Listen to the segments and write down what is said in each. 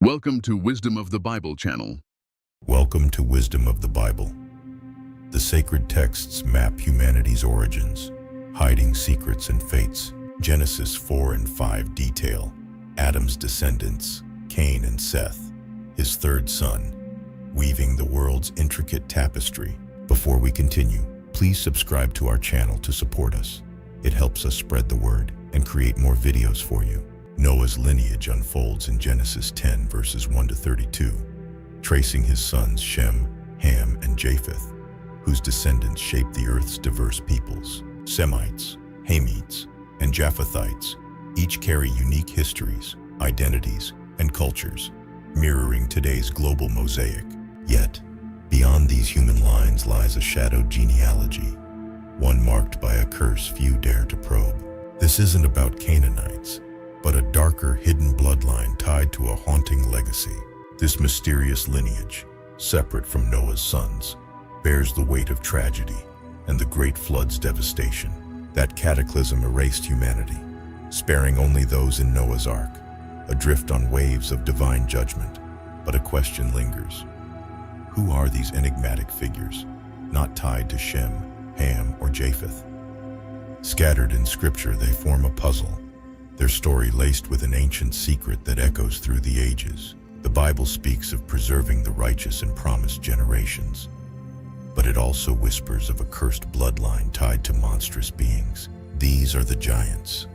Welcome to Wisdom of the Bible channel. Welcome to Wisdom of the Bible. The sacred texts map humanity's origins, hiding secrets and fates. Genesis 4 and 5 detail Adam's descendants, Cain and Seth, his third son, weaving the world's intricate tapestry. Before we continue, please subscribe to our channel to support us. It helps us spread the word and create more videos for you. Noah's lineage unfolds in Genesis 10 verses 1 to 32, tracing his sons Shem, Ham, and Japheth, whose descendants shaped the earth's diverse peoples. Semites, Hamites, and Japhethites each carry unique histories, identities, and cultures, mirroring today's global mosaic. Yet, beyond these human lines lies a shadowed genealogy, one marked by a curse few dare to probe. This isn't about Canaanites, but a darker, hidden bloodline tied to a haunting legacy. This mysterious lineage, separate from Noah's sons, bears the weight of tragedy and the great flood's devastation. That cataclysm erased humanity, sparing only those in Noah's Ark, adrift on waves of divine judgment. But a question lingers. Who are these enigmatic figures, not tied to Shem, Ham, or Japheth? Scattered in Scripture, they form a puzzle, their story laced with an ancient secret that echoes through the ages. The Bible speaks of preserving the righteous and promised generations, but it also whispers of a cursed bloodline tied to monstrous beings. These are the giants,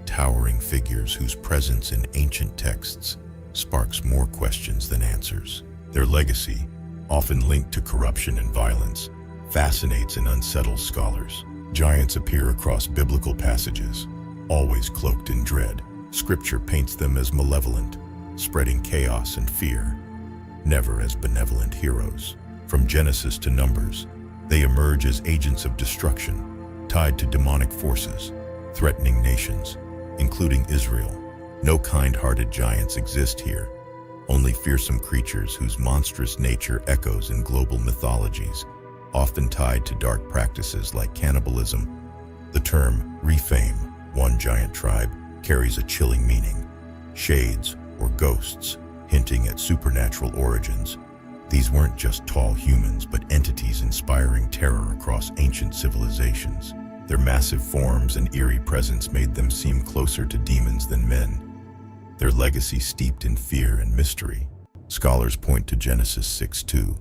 towering figures whose presence in ancient texts sparks more questions than answers. Their legacy, often linked to corruption and violence, fascinates and unsettles scholars. Giants appear across biblical passages, always cloaked in dread. Scripture paints them as malevolent, spreading chaos and fear, never as benevolent heroes. From Genesis to Numbers, they emerge as agents of destruction, tied to demonic forces, threatening nations, including Israel. No kind-hearted giants exist here, only fearsome creatures whose monstrous nature echoes in global mythologies, often tied to dark practices like cannibalism. The term Rephaim, one giant tribe, carries a chilling meaning: shades or ghosts, hinting at supernatural origins. These weren't just tall humans, but entities inspiring terror across ancient civilizations. Their massive forms and eerie presence made them seem closer to demons than men, their legacy steeped in fear and mystery. Scholars point to Genesis 6:2.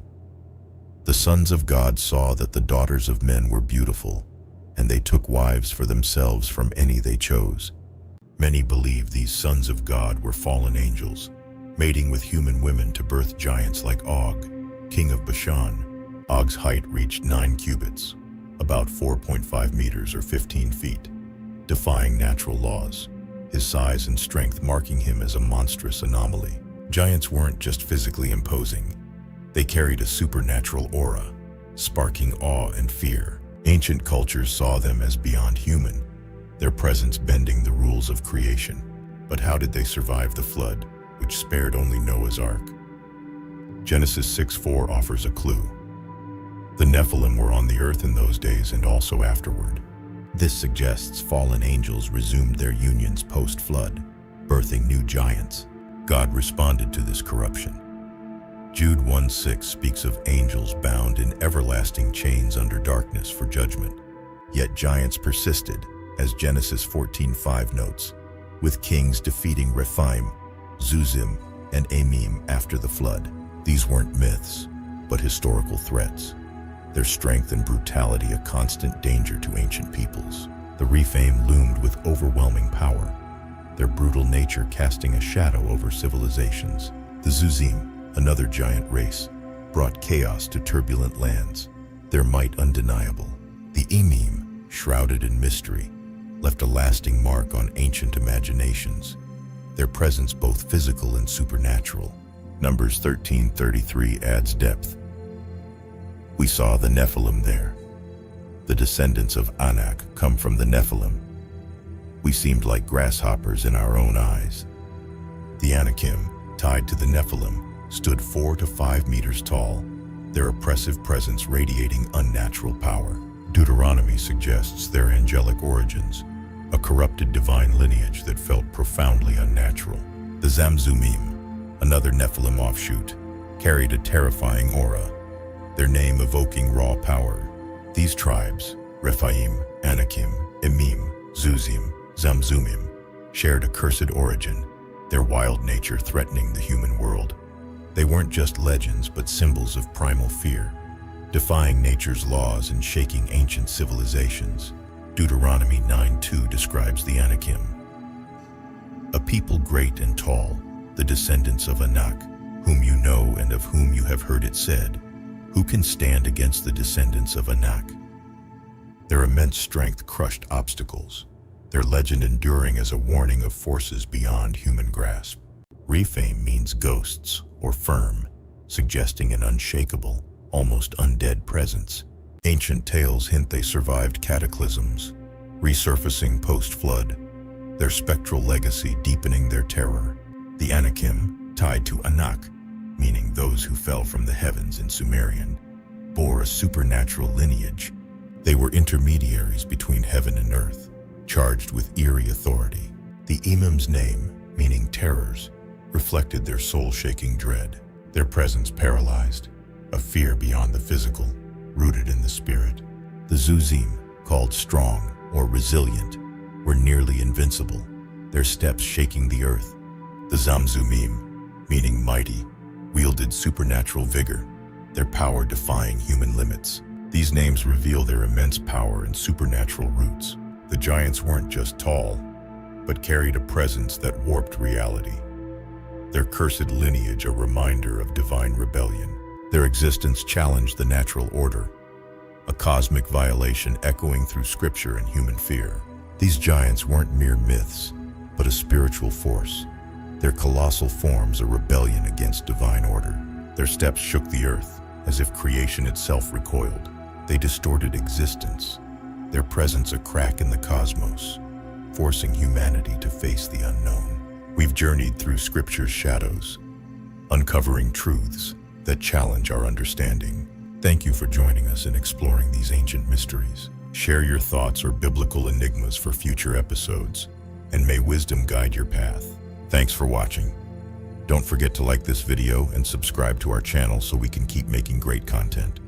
The sons of God saw that the daughters of men were beautiful, and they took wives for themselves from any they chose. Many believe these sons of God were fallen angels, mating with human women to birth giants like Og, king of Bashan. Og's height reached 9 cubits, about 4.5 meters or 15 feet, defying natural laws, his size and strength marking him as a monstrous anomaly. Giants weren't just physically imposing. They carried a supernatural aura, sparking awe and fear. Ancient cultures saw them as beyond human, their presence bending the rules of creation. But how did they survive the flood, which spared only Noah's Ark? Genesis 6:4 offers a clue. The Nephilim were on the earth in those days and also afterward. This suggests fallen angels resumed their unions post-flood, birthing new giants. God responded to this corruption. Jude 1:6 speaks of angels bound in everlasting chains under darkness for judgment. Yet giants persisted, as Genesis 14:5 notes, with kings defeating Rephaim, Zuzim, and Amim after the flood. These weren't myths, but historical threats, their strength and brutality a constant danger to ancient peoples. The Rephaim loomed with overwhelming power, their brutal nature casting a shadow over civilizations. The Zuzim, another giant race, brought chaos to turbulent lands, their might undeniable. The Amim, shrouded in mystery, left a lasting mark on ancient imaginations, their presence both physical and supernatural. Numbers 13:33 adds depth. We saw the Nephilim there. The descendants of Anak come from the Nephilim. We seemed like grasshoppers in our own eyes. The Anakim, tied to the Nephilim, stood 4 to 5 meters tall, their oppressive presence radiating unnatural power. Deuteronomy suggests their angelic origins, a corrupted divine lineage that felt profoundly unnatural. The Zamzumim, another Nephilim offshoot, carried a terrifying aura, their name evoking raw power. These tribes, Rephaim, Anakim, Emim, Zuzim, Zamzumim, shared a cursed origin, their wild nature threatening the human world. They weren't just legends, but symbols of primal fear, defying nature's laws and shaking ancient civilizations. Deuteronomy 9:2 describes the Anakim, a people great and tall, the descendants of Anak, whom you know and of whom you have heard it said, who can stand against the descendants of Anak? Their immense strength crushed obstacles, their legend enduring as a warning of forces beyond human grasp. Rephaim means ghosts or firm, suggesting an unshakable, almost undead presence. Ancient tales hint they survived cataclysms, resurfacing post-flood, their spectral legacy deepening their terror. The Anakim, tied to Anak, meaning those who fell from the heavens in Sumerian, bore a supernatural lineage. They were intermediaries between heaven and earth, charged with eerie authority. The Imam's name, meaning terrors, reflected their soul-shaking dread, their presence paralyzed, a fear beyond the physical, rooted in the spirit. The Zuzim, called strong or resilient, were nearly invincible, their steps shaking the earth. The Zamzumim, meaning mighty, wielded supernatural vigor, their power defying human limits. These names reveal their immense power and supernatural roots. The giants weren't just tall, but carried a presence that warped reality. Their cursed lineage a reminder of divine rebellion. Their existence challenged the natural order, a cosmic violation echoing through scripture and human fear. These giants weren't mere myths, but a spiritual force, their colossal forms a rebellion against divine order. Their steps shook the earth, as if creation itself recoiled. They distorted existence, their presence a crack in the cosmos, forcing humanity to face the unknown. We've journeyed through scripture's shadows, uncovering truths that challenge our understanding. Thank you for joining us in exploring these ancient mysteries. Share your thoughts or biblical enigmas for future episodes, and may wisdom guide your path. Thanks for watching. Don't forget to like this video and subscribe to our channel so we can keep making great content.